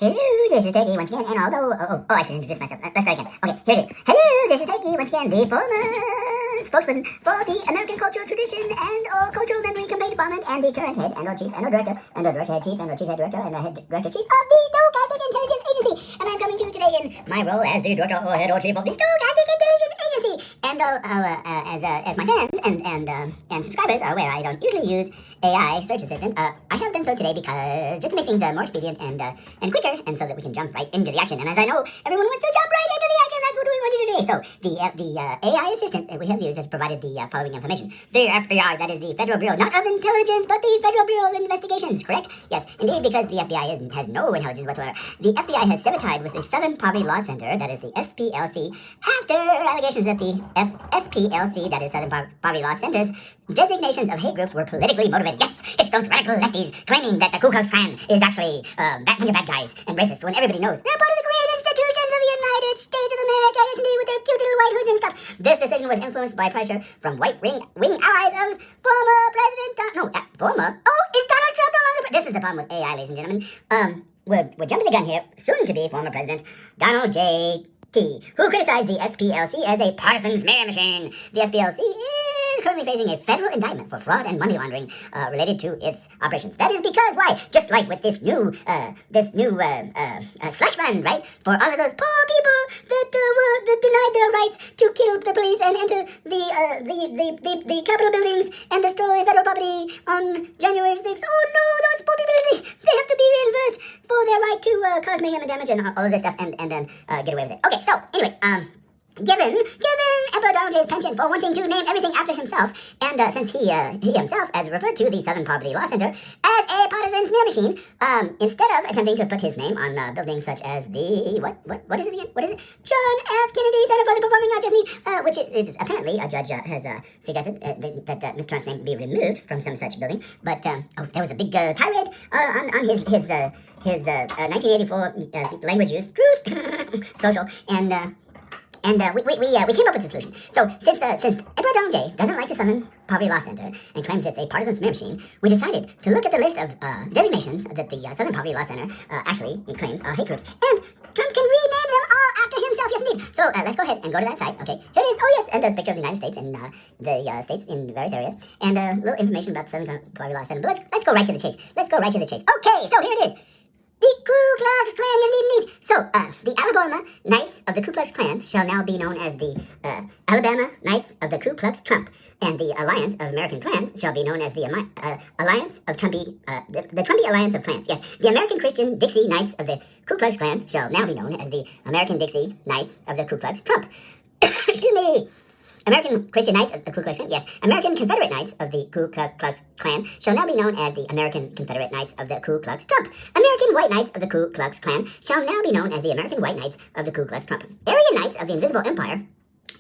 Hello, this is Peggy once again, and although, I should introduce myself. Let's start again. Okay, here it is. Hello, this is Peggy once again, the former spokesperson for the American cultural tradition and all cultural memory complaint department, and the current head and or chief and or director, and the director head chief and or chief head director, and the head director chief of the Stochastic Intelligence Agency. And I'm coming to you today in my role as the director or head or chief of the Stochastic Intelligence Agency. And as my fans and subscribers are aware, I don't usually use AI search assistant. I have done so today because just to make things more expedient and quicker, and so that we can jump right into the action. And as I know everyone wants to jump right into the action, that's what we want to do today. So the AI assistant that we have used has provided the following information: the FBI, that is the Federal Bureau, not of Intelligence, but the Federal Bureau of Investigations. Correct? Yes, indeed, because the FBI has no intelligence whatsoever. The FBI has sabotage with the Southern Poverty Law Center, that is the SPLC, after allegations that the SPLC, that is Southern Poverty Law Center's designations of hate groups were politically motivated. Yes, it's those radical lefties claiming that the Ku Klux Klan is actually a bunch of bad guys and racists, when everybody knows they're part of the great institutions of the United States of America, yes indeed, with their cute little white hoods and stuff. This decision was influenced by pressure from wing allies of former President is Donald Trump no longer this is the problem with AI, ladies and gentlemen. We're jumping the gun here. Soon to be former President Donald J. T., who criticized the SPLC as a partisan smear machine. The SPLC is currently facing a federal indictment for fraud and money laundering related to its operations. That is because, why? Just like with this new slush fund, right? For all of those poor people that denied their rights to kill the police and enter the Capitol buildings and destroy federal property on January 6th. Oh no, those poor people, they have to be reimbursed for their right to cause mayhem and damage and all of this stuff and then get away with it. Okay, so anyway, given Emperor Donald J's penchant for wanting to name everything after himself, and since he himself has referred to the Southern Poverty Law Center as a partisan smear machine, instead of attempting to put his name on buildings such as the what is it again? What is it? John F. Kennedy Center for the Performing Arts, which it is apparently a judge has suggested that Mr. Trump's name be removed from some such building. But there was a big tirade on his 1984 language use, truth, social, and we came up with a solution. So since Emperor Donald J doesn't like the Southern Poverty Law Center and claims it's a partisan smear machine, we decided to look at the list of designations that the Southern Poverty Law Center actually claims are hate groups, and Trump can rename them all after himself. Yes, indeed. So let's go ahead and go to that site. Okay, here it is. Oh yes, and there's a picture of the United States and the states in various areas, and a little information about the Southern Poverty Law Center. But let's go right to the chase. Okay, so here it is. The Ku Klux Klan, yes indeed. So, the Alabama Knights of the Ku Klux Klan shall now be known as the Alabama Knights of the Ku Klux Trump, and the Alliance of American Clans shall be known as the Alliance of Trumpy, the Trumpy Alliance of Clans. Yes, the American Christian Dixie Knights of the Ku Klux Klan shall now be known as the American Dixie Knights of the Ku Klux Trump. Excuse me. American Christian Knights of the Ku Klux Klan, yes. American Confederate Knights of the Ku Klux Klan shall now be known as the American Confederate Knights of the Ku Klux Trump. American White Knights of the Ku Klux Klan shall now be known as the American White Knights of the Ku Klux Trump. Aryan Knights of the Invisible Empire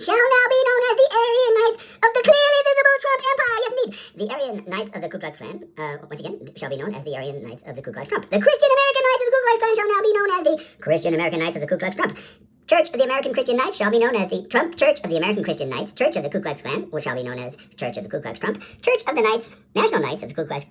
shall now be known as the Aryan Knights of the Clearly Visible Trump Empire. Yes, indeed. The Aryan Knights of the Ku Klux Klan, once again, shall be known as the Aryan Knights of the Ku Klux Trump. The Christian American Knights of the Ku Klux Klan shall now be known as the Christian American Knights of the Ku Klux Trump. Church of the American Christian Knights shall be known as the Trump Church of the American Christian Knights. Church of the Ku Klux Klan, which shall be known as Church of the Ku Klux Trump. Church of the National Knights of the Ku Klux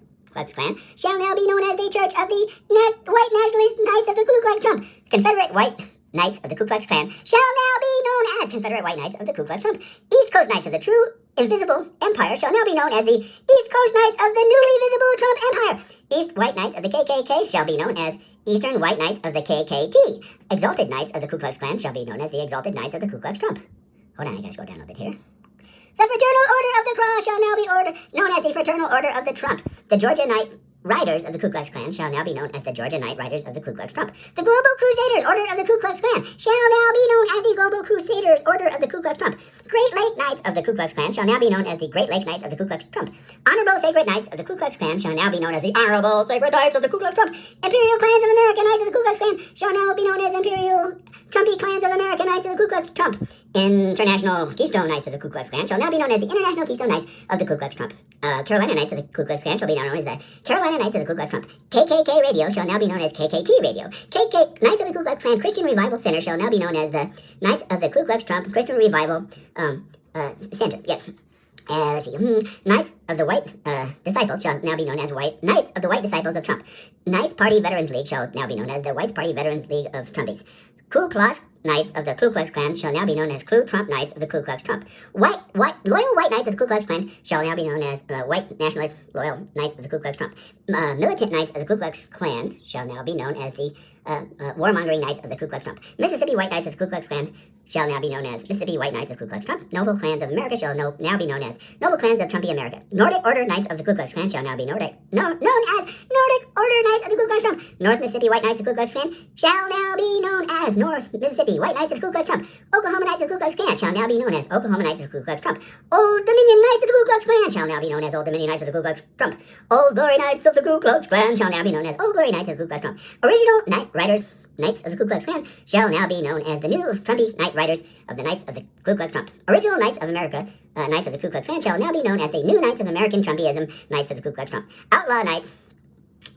Klan shall now be known as the Church of the White Nationalist Knights of the Ku Klux Trump. Confederate White Knights of the Ku Klux Klan shall now be known as Confederate White Knights of the Ku Klux Trump. East Coast Knights of the True Invisible Empire shall now be known as the East Coast Knights of the Newly Visible Trump Empire. East White Knights of the KKK shall be known as Eastern White Knights of the KKT. Exalted Knights of the Ku Klux Klan shall be known as the Exalted Knights of the Ku Klux Trump. Hold on, I gotta scroll down a little bit here. The Fraternal Order of the Cross shall now be known as the Fraternal Order of the Trump. The Georgia Knight Riders of the Ku Klux Klan shall now be known as the Georgia Knight Riders of the Ku Klux Trump. The Global Crusaders Order of the Ku Klux Klan shall now be known as the Global Crusaders Order of the Ku Klux Trump. Great Lake Knights of the Ku Klux Klan shall now be known as the Great Lakes Knights of the Ku Klux Trump. Honorable Sacred Knights of the Ku Klux Klan shall now be known as the Honorable Sacred Knights of the Ku Klux Trump. Imperial Clans of America Knights of the Ku Klux Klan shall now be known as Imperial Trumpy Clans of America Knights of the Ku Klux Trump. International Keystone Knights of the Ku Klux Klan shall now be known as the International Keystone Knights of the Ku Klux Trump. Carolina Knights of the Ku Klux Klan shall be known as the Carolina Knights of the Ku Klux Trump. KKK Radio shall now be known as KKT Radio. Knights of the Ku Klux Klan Christian Revival Center shall now be known as the Knights of the Ku Klux Trump Christian Revival Center. Yes. Let's see. Knights of the White Disciples shall now be known as Knights of the White Disciples of Trump. Knights Party Veterans League shall now be known as the White Party Veterans League of Trumpies. Ku Klux Knights of the Ku Klux Klan shall now be known as Ku Trump Knights of the Ku Klux Trump. Loyal White Knights of the Ku Klux Klan shall now be known as White Nationalist Loyal Knights of the Ku Klux Trump. Militant Knights of the Ku Klux Klan shall now be known as the warmongering Knights of the Ku Klux Trump. Mississippi White Knights of the Ku Klux Klan shall now be known as Mississippi White Knights of the Ku Klux Trump. Noble Clans of America shall now be known as Noble Clans of Trumpy America. Nordic Order Knights of the Ku Klux Klan shall now be known as Nordic Order Knights of the Ku Klux Trump. North Mississippi White Knights of the Ku Klux Klan shall now be known as North Mississippi White Knights of the Ku Klux Trump. Oklahoma Knights of the Ku Klux Klan shall now be known as Oklahoma Knights of the Ku Klux Trump. Old Dominion Knights of the Ku Klux Klan shall now be known as Old Dominion Knights of the Ku Klux Trump. Old Glory Knights of the Ku Klux Klan shall now be known as Old Glory Knights of the Ku Klux Trump. Original Knight Riders Knights of the Ku Klux Klan shall now be known as the new Trumpy Knight Riders of the Knights of the Ku Klux Trump. Original Knights of America, Knights of the Ku Klux Klan shall now be known as the new Knights of American Trumpyism, Knights of the Ku Klux Trump. Outlaw Knights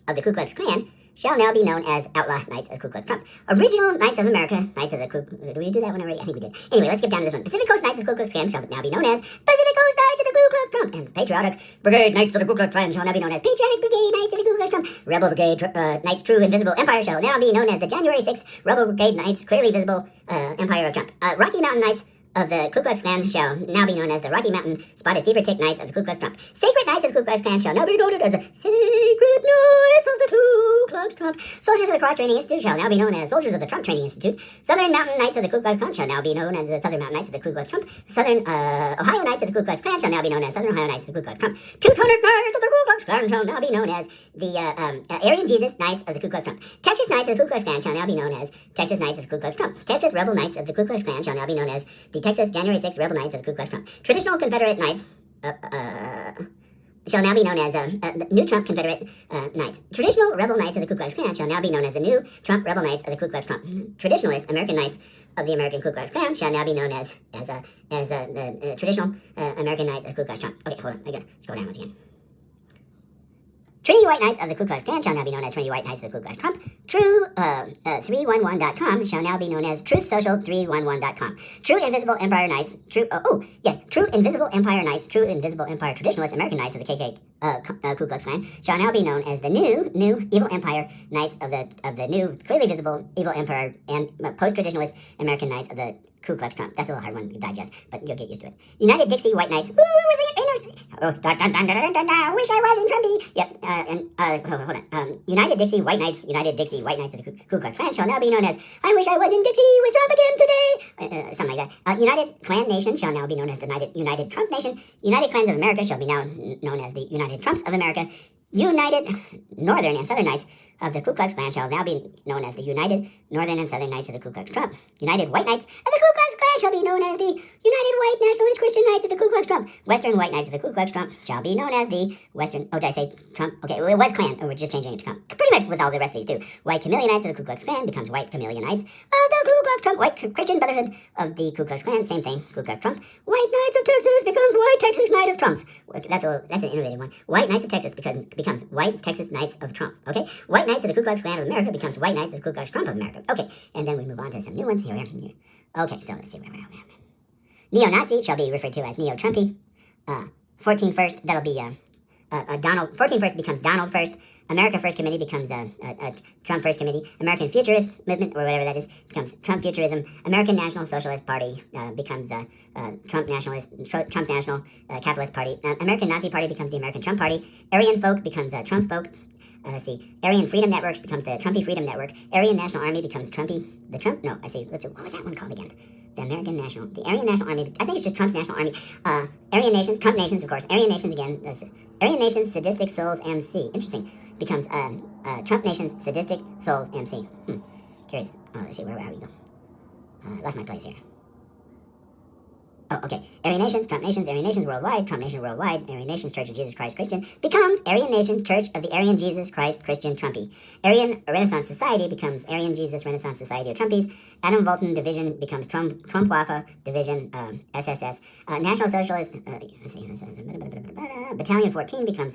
of the Ku Klux Klan shall now be known as Outlaw Knights of the Ku Klux Trump. Original Knights of America, Knights of the Ku... Did we do that one already? I think we did. Anyway, let's get down to this one. Pacific Coast Knights of the Ku Klux Klan shall now be known as Pacific Coast Knights of the Ku Klux Trump. And Patriotic Brigade Knights of the Ku Klux Klan shall now be known as Patriotic Brigade Knights of the Ku Klux Trump. Rebel Brigade Knights True Invisible Empire shall now be known as the January 6th Rebel Brigade Knights Clearly Visible Empire of Trump. Rocky Mountain Knights of the Ku Klux Klan shall now be known as the Rocky Mountain Spotted Fever Tick Knights of the Ku Klux Trump. Sacred Knights of the Ku Klux Klan shall now be noted as the Sacred Knights of the Ku Klux Trump. Soldiers of the Cross Training Institute shall now be known as Soldiers of the Trump Training Institute. Southern Mountain Knights of the Ku Klux Klan shall now be known as the Southern Mountain Knights of the Ku Klux Trump. Southern Ohio Knights of the Ku Klux Klan shall now be known as Southern Ohio Knights of the Ku Klux Trump. Teutonic Knights of the Ku Klux Klan shall now be known as the Aryan Jesus Knights of the Ku Klux Trump. Texas Knights of the Ku Klux Klan shall now be known as Texas Knights of the Ku Klux Trump. Texas Rebel Knights of the Ku Klux Klan shall now be known as the Texas January 6th Rebel Knights of the Ku Klux Trump. Traditional Confederate Knights shall now be known as the New Trump Confederate Knights. Traditional Rebel Knights of the Ku Klux Klan shall now be known as the New Trump Rebel Knights of the Ku Klux Trump. Traditionalist American Knights of the American Ku Klux Klan shall now be known as the traditional American Knights of the Ku Klux Trump. Okay, hold on, I gotta scroll down once again. Trinity White Knights of the Ku Klux Klan shall now be known as Trinity White Knights of the Ku Klux Trump. True311.com shall now be known as TruthSocial311.com. True Invisible Empire Knights, True Invisible Empire Knights, True Invisible Empire Traditionalist American Knights of the Ku Klux Klan shall now be known as the new Evil Empire Knights of the new Clearly Visible Evil Empire and Post-Traditionalist American Knights of the Ku Klux Trump. That's a little hard one to digest, but you'll get used to it. United Dixie White Knights. Wish I wasn't Trumpy. Yep. Hold on. United Dixie White Knights of the Ku Klux Klan shall now be known as I wish I was in Dixie with Trump again today. Something like that. United Klan Nation shall now be known as the United Trump Nation. United Clans of America shall be now known as the United Trumps of America. United Northern and Southern Knights of the Ku Klux Klan shall now be known as the United Northern and Southern Knights of the Ku Klux Trump. United White Knights of the Ku Klux Klan shall be known as the United White Nationalist Christian Knights of the Ku Klux Trump. Western White Knights of the Ku Klux Trump shall be known as the Western... Oh, did I say Trump? Okay, it was Klan. Oh, we're just changing it to Trump. Pretty much with all the rest of these, too. White Camellia Knights of the Ku Klux Klan becomes White Camellia Knights of the Ku Klux Trump. White Christian Brotherhood of the Ku Klux Klan, same thing, Ku Klux Trump. White Knights of Texas becomes White Texas Knight of Trumps. That's an innovative one. White Knights of Texas becomes White Texas Knights of Trump. Okay? White Knights of the Ku Klux Klan of America becomes White Knights of the Ku Klux Trump of America. Okay, and then we move on to some new ones. Here we are. Okay, so let's see where we are. Neo-Nazi shall be referred to as Neo-Trumpy. 14 First, that'll be Donald. 14 First becomes Donald First. America First Committee becomes Trump First Committee. American Futurist Movement, or whatever that is, becomes Trump Futurism. American National Socialist Party becomes Trump National Capitalist Party. American Nazi Party becomes the American Trump Party. Aryan Folk becomes Trump Folk. Let's see. Aryan Freedom Networks becomes the Trumpy Freedom Network. Aryan National Army becomes Trumpy. The Trump? No, I see. Let's see. What was that one called again? The Aryan National Army. I think it's just Trump's National Army. Aryan Nations, Trump Nations, of course. Aryan Nations again. Aryan Nations Sadistic Souls MC. Interesting. Becomes Trump Nations Sadistic Souls MC. Curious. Oh, let's see. Where we go? Lost my place here. Oh, okay. Aryan Nations, Trump Nations, Aryan Nations Worldwide, Trump Nation Worldwide, Aryan Nations Church of Jesus Christ Christian becomes Aryan Nation Church of the Aryan Jesus Christ Christian Trumpy. Aryan Renaissance Society becomes Aryan Jesus Renaissance Society of Trumpies. Adam Volton Division becomes Trump-Wafa Division SSS. National Socialist Battalion 14 becomes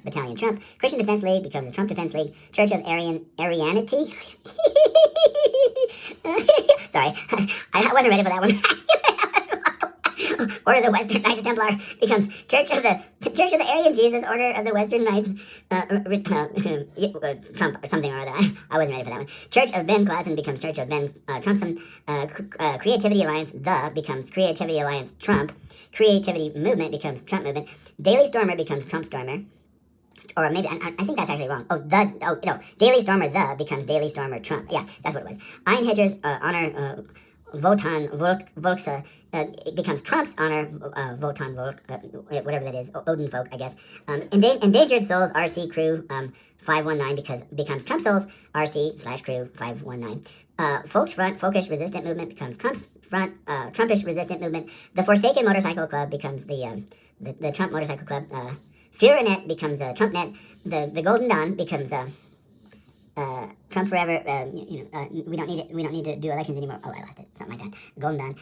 Battalion Trump. Christian Defense League becomes the Trump Defense League. Church of Aryanity. Sorry, I wasn't ready for that one. Order of the Western Knights Templar becomes Church of the Aryan Jesus, Order of the Western Knights, Trump or something or other. I wasn't ready for that one. Church of Ben Klassen becomes Church of Ben Trumpson. Creativity Alliance becomes Creativity Alliance Trump. Creativity Movement becomes Trump Movement. Daily Stormer becomes Trump Stormer. Or maybe, I think that's actually wrong. Daily Stormer becomes Daily Stormer Trump. Yeah, that's what it was. Einhedger's honor Wotan Volksa it becomes Trump's honor Wotan Volk, whatever that is, Odin folk, I guess. Endangered Souls RC Crew 519 becomes Trump Souls RC / Crew 519. Folks Front Folkish Resistant Movement becomes Trump's Front Trumpish Resistant Movement. The Forsaken Motorcycle Club becomes the Trump Motorcycle Club. Fearnet becomes TrumpNet. The Golden Dawn becomes Trump Forever. We don't need to do elections anymore. Oh, I lost it. Something like that. Golden Dawn.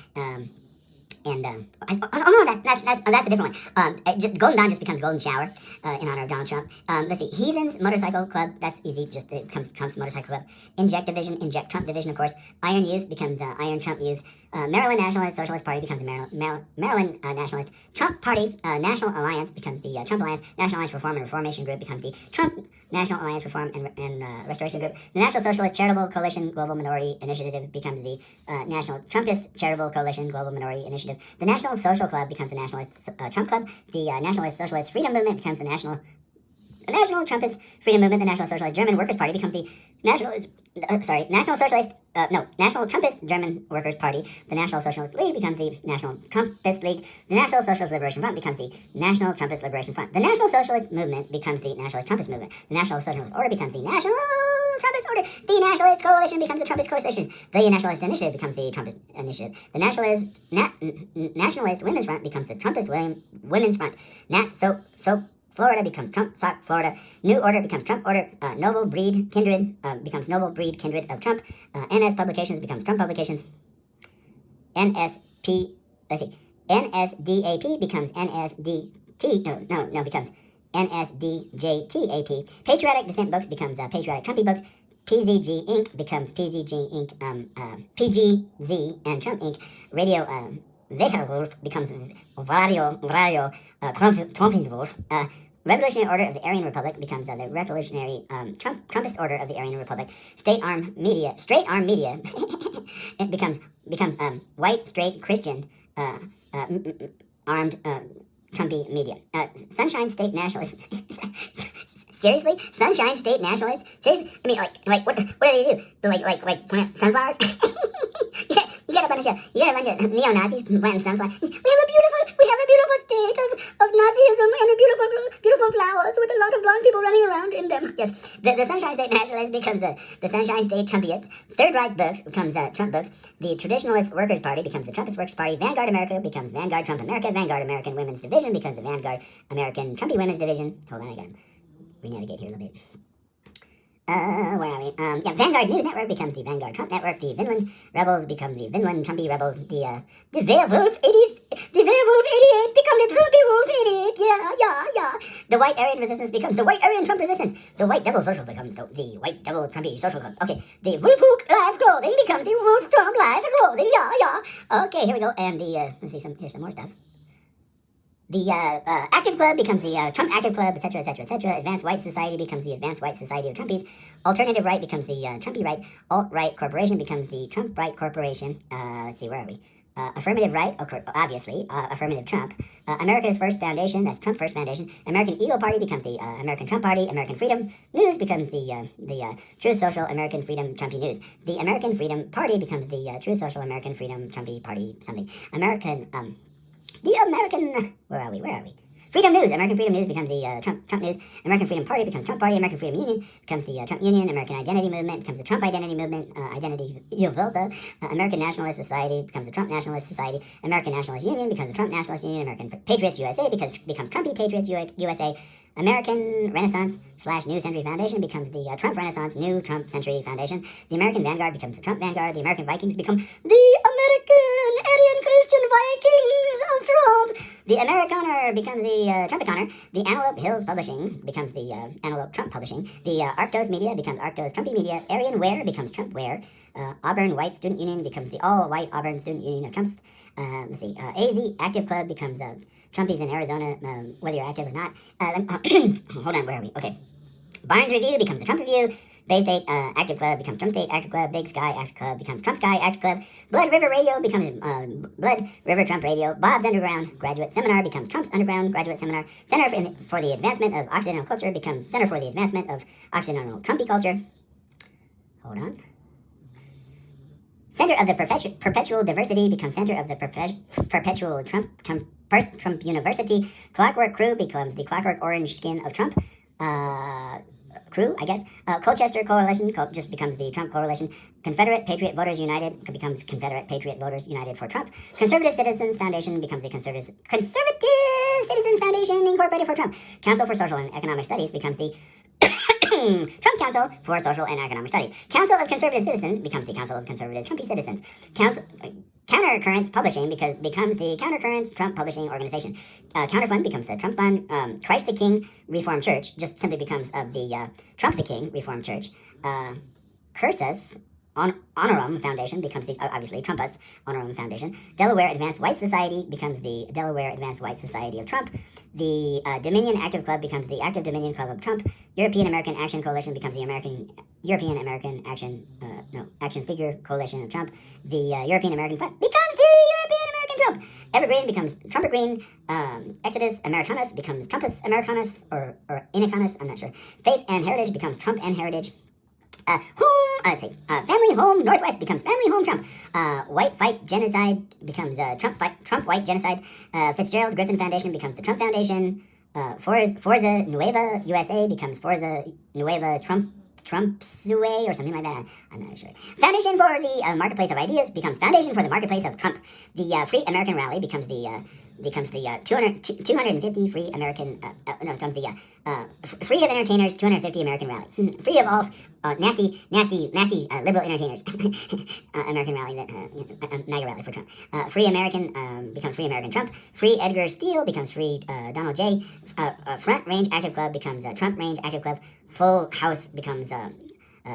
That's a different one. Golden Dawn just becomes Golden Shower in honor of Donald Trump. Let's see. Heathens Motorcycle Club. That's easy. Just it becomes Trump's Motorcycle Club. Inject Division. Inject Trump Division, of course. Iron Youth becomes Iron Trump Youth. Maryland Nationalist Socialist Party becomes the Maryland Nationalist. Trump Party National Alliance becomes the Trump Alliance. National Alliance Reform and Reformation Group becomes the Trump National Alliance Reform and Restoration Group. The National Socialist Charitable Coalition Global Minority Initiative becomes the National Trumpist Charitable Coalition Global Minority Initiative. The National Social Club becomes the Nationalist Trump Club. The Nationalist Socialist Freedom Movement becomes the National Trumpist Freedom Movement. The National Socialist German Workers' Party becomes the National Trumpist German Workers' Party. The National Socialist League becomes the National Trumpist League. The National Socialist Liberation Front becomes the National Trumpist Liberation Front. The National Socialist Movement becomes the Nationalist Trumpist Movement. The National Socialist Order becomes the National Trumpist Order. The Nationalist Coalition becomes the Trumpist Coalition. The Nationalist Initiative becomes the Trumpist Initiative. The Nationalist Women's Front becomes the Trumpist Women's Front. Florida becomes Trump Sock Florida. New Order becomes Trump Order. Noble Breed Kindred becomes Noble Breed Kindred of Trump. NS Publications becomes Trump Publications. NSDAP becomes becomes NSDJTAP. Patriotic Dissent Books becomes Patriotic Trumpy Books. PZG Inc. becomes PZG Inc. PGZ and Trump Inc. Radio Wecherwolf becomes Radio Trumpinwolf. Revolutionary Order of the Aryan Republic becomes the Revolutionary Trumpist Order of the Aryan Republic. Straight Arm Media it becomes White Straight Christian Armed Trumpy Media. Sunshine State Nationalist. Seriously? Sunshine State Nationalist? Seriously? I mean, what do they do? Like plant sunflowers? You got a bunch of neo-Nazis planting sunflowers. We have a beautiful state of Nazism and a beautiful flowers with a lot of blonde people running around in them. Yes, the Sunshine State Nationalist becomes the Sunshine State Trumpiest. Third Reich Books becomes Trump Books. The Traditionalist Workers' Party becomes the Trumpist Workers' Party. Vanguard America becomes Vanguard Trump America. Vanguard American Women's Division becomes the Vanguard American Trumpy Women's Division. Hold on, I gotta renavigate here a little bit. Where are we? Vanguard News Network becomes the Vanguard Trump Network. The Vinland Rebels becomes the Vinland Trumpy Rebels. The Werewolf 88 become the Trumpy Wolf 88. Yeah. The White Aryan Resistance becomes the White Aryan Trump Resistance. The White Devil Social becomes the White Devil Trumpy Social Club. Okay. The Wolfhook Life Clothing becomes the Wolf Trump Life Clothing. Yeah. Okay, here we go. And here's some more stuff. The Active Club becomes the Trump Active Club, etc. Advanced White Society becomes the Advanced White Society of Trumpies. Alternative Right becomes the Trumpy Right. Alt-Right Corporation becomes the Trump Right Corporation. Let's see, where are we? Affirmative Right, obviously. Affirmative Trump. America's First Foundation, that's Trump First Foundation. American Eagle Party becomes the American Trump Party. American Freedom News becomes the True Social American Freedom Trumpy News. The American Freedom Party becomes the True Social American Freedom Trumpy Party something. Where are we? Freedom News. American Freedom News becomes the Trump News. American Freedom Party becomes Trump Party. American Freedom Union becomes the Trump Union. American Identity Movement becomes the Trump Identity Movement. Identity Yovoba. American Nationalist Society becomes the Trump Nationalist Society. American Nationalist Union becomes the Trump Nationalist Union. American Patriots USA becomes Trumpy Patriots USA. American Renaissance / New Century Foundation becomes the Trump Renaissance New Trump Century Foundation. The American Vanguard becomes the Trump Vanguard. The American Vikings become the American Aryan Christian Vikings of Trump. The Amerikaner becomes the Trumpicaner. The Antelope Hills Publishing becomes the Antelope Trump Publishing. The Arctos Media becomes Arctos Trumpy Media. Aryan Wear becomes Trump Wear. Auburn White Student Union becomes the All-White Auburn Student Union of Trumps. Let's see. AZ Active Club becomes Trumpies in Arizona, whether you're active or not. Hold on, where are we? Okay. Barnes Review becomes the Trump Review. Bay State Active Club becomes Trump State Active Club. Big Sky Active Club becomes Trump Sky Active Club. Blood River Radio becomes Blood River Trump Radio. Bob's Underground Graduate Seminar becomes Trump's Underground Graduate Seminar. Center for the Advancement of Occidental Culture becomes Center for the Advancement of Occidental Trumpy Culture. Hold on. Center of the Perpetual Diversity becomes Center of the Perpetual Trump University. Clockwork Crew becomes the Clockwork Orange Skin of Trump. Crew, I guess. Colchester Coalition just becomes the Trump Coalition. Confederate Patriot Voters United becomes Confederate Patriot Voters United for Trump. Conservative Citizens Foundation becomes the Conservative Citizens Foundation Incorporated for Trump. Council for Social and Economic Studies becomes the Trump Council for Social and Economic Studies. Council of Conservative Citizens becomes the Council of Conservative Trumpy Citizens. Countercurrents Publishing becomes the Countercurrents Trump Publishing Organization. Counterfund becomes the Trump Fund. Christ the King Reformed Church just simply becomes of the Trump the King Reformed Church. Cursus Honorum Foundation becomes the, obviously, Trumpus Honorum Foundation. Delaware Advanced White Society becomes the Delaware Advanced White Society of Trump. The Dominion Active Club becomes the Active Dominion Club of Trump. European American Action Coalition becomes the European American Action Figure Coalition of Trump. The European American Fund becomes the European American Trump. Evergreen becomes Trumpet Green. Exodus Americanus becomes Trumpus Americanus or Inicanus, I'm not sure. Faith and Heritage becomes Trump and Heritage. Family Home Northwest becomes Family Home Trump. White Fight Genocide becomes Trump White Genocide. Fitzgerald Griffin Foundation becomes the Trump Foundation. Forza Nueva USA becomes Forza Nueva Trumpsue or something like that. I'm not sure. Foundation for the Marketplace of Ideas becomes Foundation for the Marketplace of Trump. The Free American Rally becomes the 250 Free American, becomes the Free of Entertainers 250 American Rally. Free of all nasty liberal entertainers American Rally, that MAGA Rally for Trump. Free American becomes Free American Trump. Free Edgar Steele becomes Free Donald J. Front Range Active Club becomes Trump Range Active Club. Full House becomes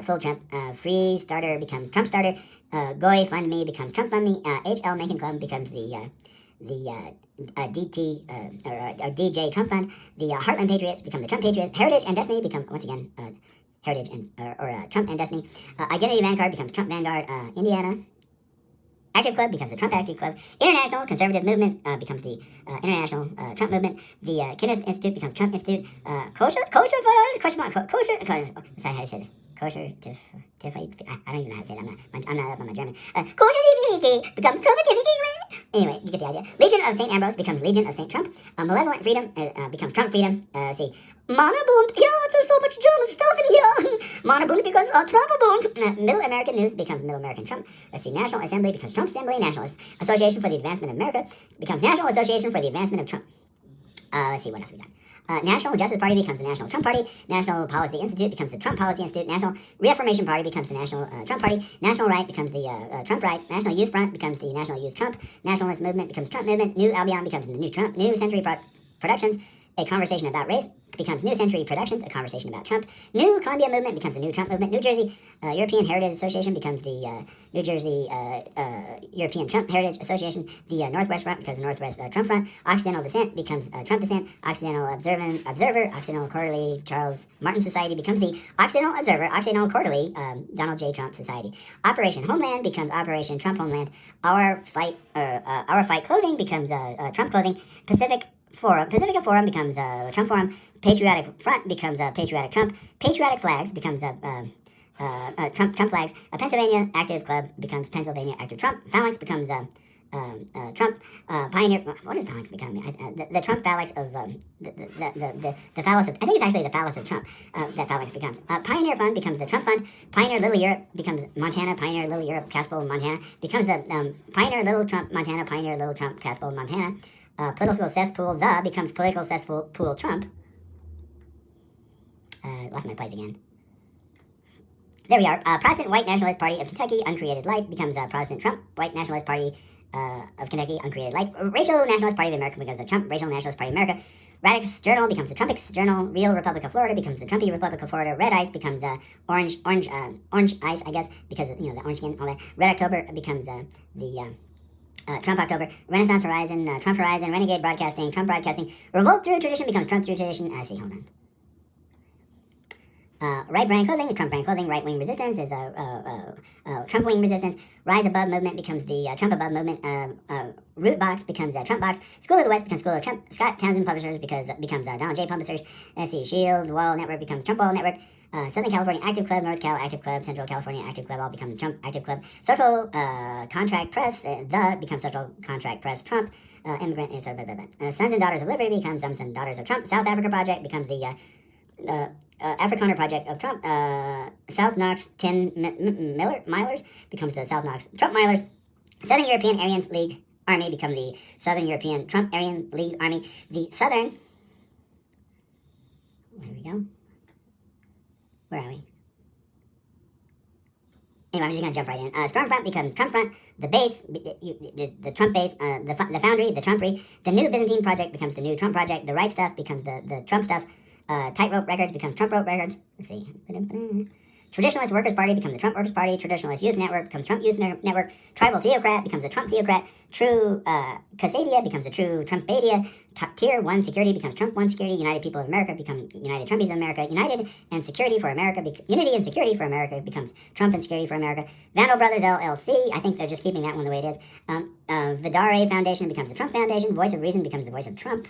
Full Trump. Free Starter becomes Trump Starter. Goy Fund Me becomes Trump Fund Me. H.L. Mencken Club becomes the DJ Trump Fund. The Heartland Patriots become the Trump Patriots. Heritage and Destiny become, once again, Heritage and Trump and Destiny. Identity Vanguard becomes Trump Vanguard. Indiana Active Club becomes the Trump Active Club. International Conservative Movement becomes the International Trump Movement. The Kidness Institute becomes Trump Institute. Kosher, that's how you say this. Kosher to fight. I don't even know how to say that. I'm not up on my German. Kosher becomes anyway, you get the idea. Legion of St. Ambrose becomes Legion of St. Trump. Malevolent Freedom becomes Trump Freedom. See. Manabund. Yeah, there's so much German stuff in here. Manabund because Trumpabund. Middle American News becomes Middle American Trump. Let's see. National Assembly becomes Trump Assembly. National Association for the Advancement of America becomes National Association for the Advancement of Trump. Let's see, what else we got? National Justice Party becomes the National Trump Party. National Policy Institute becomes the Trump Policy Institute. National Reaffirmation Party becomes the National Trump Party. National Right becomes the Trump Right. National Youth Front becomes the National Youth Trump. Nationalist Movement becomes Trump Movement. New Albion becomes the New Trump. New Century Productions, a conversation about race, becomes New Century Productions, a conversation about Trump. New Columbia Movement becomes the New Trump Movement. New Jersey European Heritage Association becomes the New Jersey European Trump Heritage Association. The Northwest Front becomes the Northwest Trump Front. Occidental Dissent becomes Trump Dissent. Occidental Observer, Occidental Quarterly Charles Martin Society becomes the Occidental Observer. Occidental Quarterly Donald J. Trump Society. Operation Homeland becomes Operation Trump Homeland. Our Fight Clothing becomes Trump Clothing. Pacifica Forum becomes Trump Forum. Patriotic Front becomes Patriotic Trump. Patriotic Flags becomes Trump Flags. Pennsylvania Active Club becomes Pennsylvania Active Trump. Phalanx becomes Trump Pioneer. What does Phalanx become? The Trump Phalanx of the phallus of. I think it's actually the phallus of Trump that Phalanx becomes. Pioneer Fund becomes the Trump Fund. Pioneer Little Europe becomes Montana. Pioneer Little Europe Caspol Montana becomes the Pioneer Little Trump Montana. Pioneer Little Trump Caspol Montana. Political Cesspool becomes Political Cesspool Trump. Lost my place again. There we are. Protestant White Nationalist Party of Kentucky, Uncreated Light, becomes Protestant Trump White Nationalist Party of Kentucky, Uncreated Light. Racial Nationalist Party of America becomes the Trump Racial Nationalist Party of America. Radix Journal becomes the Trumpix Journal. Real Republic of Florida becomes the Trumpy Republic of Florida. Red Ice becomes Orange Ice, I guess, because the orange skin, all that. Red October becomes the Trump October, Renaissance Horizon, Trump Horizon, Renegade Broadcasting, Trump Broadcasting, Revolt Through Tradition becomes Trump Through Tradition. Hold on. Right brand clothing is Trump brand clothing. Right wing resistance is Trump wing resistance. Rise above movement becomes the Trump above movement. Root box becomes Trump box. School of the West becomes School of Trump. Scott Townsend Publishers becomes Donald J Publishers. Shield Wall Network becomes Trump Wall Network. Southern California Active Club, North Cal Active Club, Central California Active Club all become Trump Active Club. Social Contract Press, the becomes Social Contract Press Trump. Immigrant, Sons and Daughters of Liberty becomes Sons and Daughters of Trump. South Africa Project becomes the Afrikaner Project of Trump. South Knox 10 Milers becomes the South Knox Trump Milers. Southern European Aryan League Army become the Southern European Trump Aryan League Army. The Southern, where we go? Where are we? Anyway, I'm just going to jump right in. Stormfront becomes Trump Front. The base, the Trump base, the Foundry, the Trumpery. The New Byzantine Project becomes the New Trump Project. The Right Stuff becomes the Trump Stuff. Tightrope Records becomes Trump Rope Records. Let's see. Traditionalist Workers' Party becomes the Trump Workers' Party. Traditionalist Youth Network becomes Trump Youth Network. Tribal Theocrat becomes the Trump Theocrat. True Casadia becomes the True Trumpadia. Tier 1 Security becomes Trump 1 Security. United People of America become United Trumpies of America. Unity and Security for America becomes Trump and Security for America. Vandal Brothers LLC, I think they're just keeping that one the way it is. Vidare Foundation becomes the Trump Foundation. Voice of Reason becomes the Voice of Trump.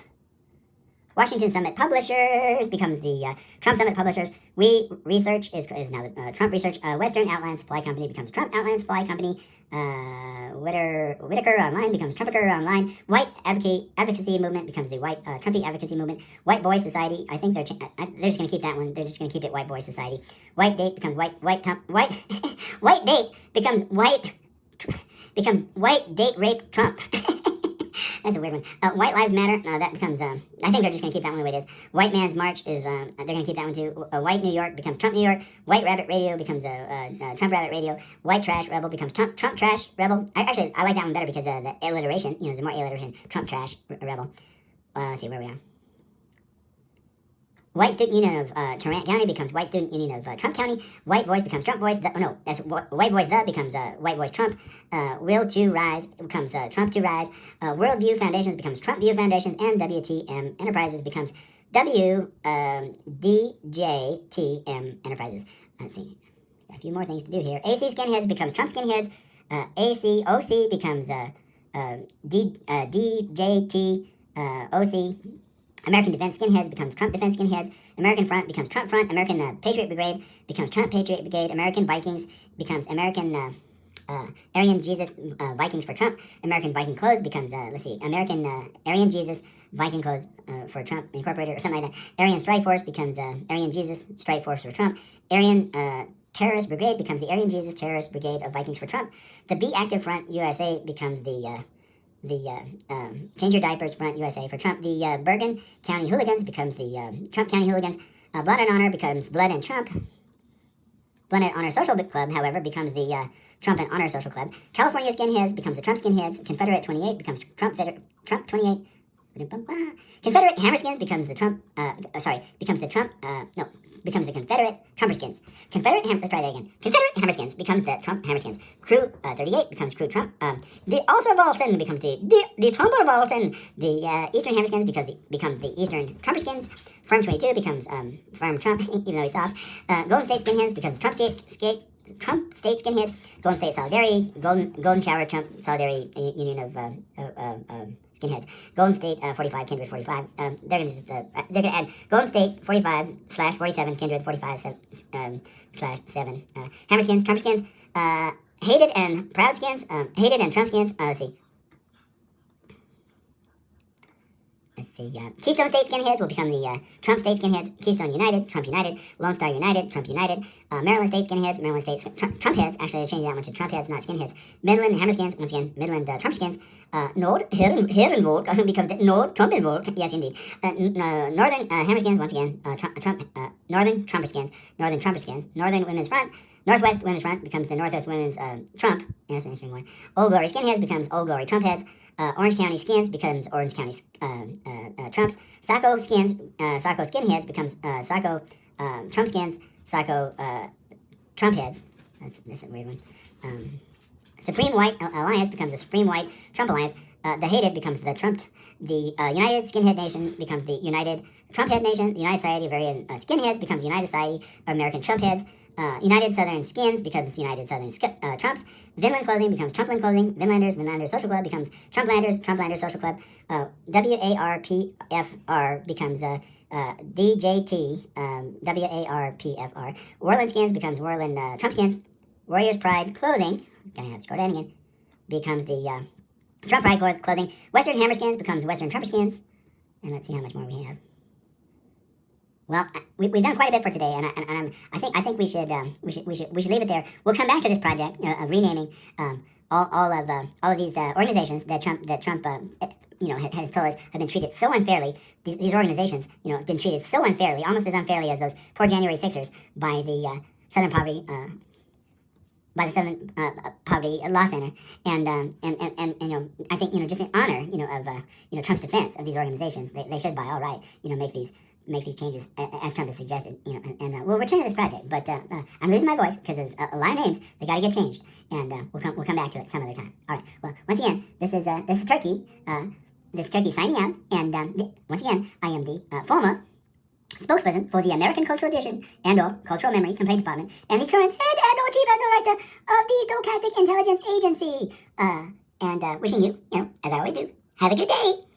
Washington Summit Publishers becomes the Trump Summit Publishers. We Research is now the Trump Research. Western Outland Supply Company becomes Trump Outland Supply Company. Whitaker Online becomes Trumpiker Online. White Advocacy Movement becomes the White Trumpy Advocacy Movement. White Boy Society, I think they're just going to keep that one. They're just going to keep it White Boy Society. White Date becomes White Date becomes White Date Rape Trump. That's a weird one. White Lives Matter, that becomes, I think they're just going to keep that one the way it is. White Man's March is, they're going to keep that one too. White New York becomes Trump New York. White Rabbit Radio becomes Trump Rabbit Radio. White Trash Rebel becomes Trump Trash Rebel. I like that one better because the alliteration, there's more alliteration. Trump Trash Rebel. Let's see where we are. White Student Union of Tarrant County becomes White Student Union of Trump County. White Voice becomes Trump Voice. That's White Voice becomes White Voice Trump. Will to Rise becomes Trump to Rise. Worldview Foundations becomes Trump View Foundations. And WTM Enterprises becomes WDJTM Enterprises. Let's see. Got a few more things to do here. AC Skinheads becomes Trump Skinheads. OC becomes DJT OC. American Defense Skinheads becomes Trump Defense Skinheads. American Front becomes Trump Front. American Patriot Brigade becomes Trump Patriot Brigade. American Vikings becomes American Aryan Jesus Vikings for Trump. American Viking Clothes becomes, American Aryan Jesus Viking Clothes for Trump Incorporated or something like that. Aryan Strike Force becomes Aryan Jesus Strike Force for Trump. Aryan Terrorist Brigade becomes the Aryan Jesus Terrorist Brigade of Vikings for Trump. The Be Active Front USA becomes the Change Your Diapers Front USA for Trump. The Bergen County Hooligans becomes the Trump County Hooligans. Blood and Honor becomes Blood and Trump. Blood and Honor Social Club, however, becomes the Trump and Honor Social Club. California Skinheads becomes the Trump Skinheads. Confederate 28 becomes Trump 28. Confederate Hammerskins becomes the becomes the Confederate Trumperskins. Let's try that again. Confederate Hammerskins becomes the Trump Hammerskins. Crew 38 becomes Crew Trump. The Also Volton becomes the Trumper Volton. The Eastern Hammerskins becomes the Eastern Trumperskins. Firm 22 becomes Firm Trump, even though he's soft. Golden State Skinheads becomes Trump State Skinheads. Golden State Solidarity. Golden Shower Trump Solidarity Union of Skinheads. Golden State 45 Kindred 45. They're gonna add Golden State 45/47 Kindred 45/7. Hammerskins, Trumperskins, Hated and Proud Skins, Hated and Trump Skins. Let's see. Keystone State Skinheads will become the Trump State Skinheads. Keystone United, Trump United. Lone Star United, Trump United. Maryland State Skinheads, Maryland State Trump Heads. Actually, they changed that one to Trump Heads, not Skinheads. Midland Hammerskins, once again, Midland Trump Skins. Nord Herrenvolk becomes the Nord Trumpenvolk. Yes, indeed. Northern Hammerskins, once again, Northern Trumperskins. Northern Trumperskins. Northern Women's Front. Northwest Women's Front becomes the Northwest Women's Trump. Yeah, that's an interesting one. Old Glory Skinheads becomes Old Glory Trump Heads. Orange County Skins becomes Orange County Trumps. Saco Skins, Saco Skinheads becomes Saco Trump Skins. Saco Trump Heads. That's a weird one. Supreme White Alliance becomes the Supreme White Trump Alliance. The hated becomes the Trumped. The United Skinhead Nation becomes the United Trumphead Nation. The United Society of Aryan Skinheads becomes the United Society of American Trumpheads. United Southern Skins becomes United Southern Trumps. Vinland Clothing becomes Trumpland Clothing. Vinlanders Social Club becomes Trumplanders Social Club. WARPFR becomes DJT, WARPFR. Warland Skins becomes Warland Trump Skins. Warriors Pride Clothing, gonna have to scroll down again, becomes the Trump Pride Clothing. Western Hammer Skins becomes Western Trumper Skins. And let's see how much more we have. Well, we've done quite a bit for today, and I think we should leave it there. We'll come back to this project, renaming all of these organizations that Trump has told us have been treated so unfairly. These organizations, have been treated so unfairly, almost as unfairly as those poor January 6ers by the Southern Poverty Law Center, and I think just in honor of Trump's defense of these organizations, they should by all right make these changes as Trump has suggested, and we'll return to this project. But I'm losing my voice because there's a lot of names that got to get changed, and we'll come back to it some other time. All right. Well, once again, this is Turkey. This is Turkey signing out, and once again, I am the former spokesperson for the American Cultural Edition and/or Cultural Memory Complaint Department, and the current head and/or chief director of the Stochastic Intelligence Agency. And wishing you, as I always do, have a good day.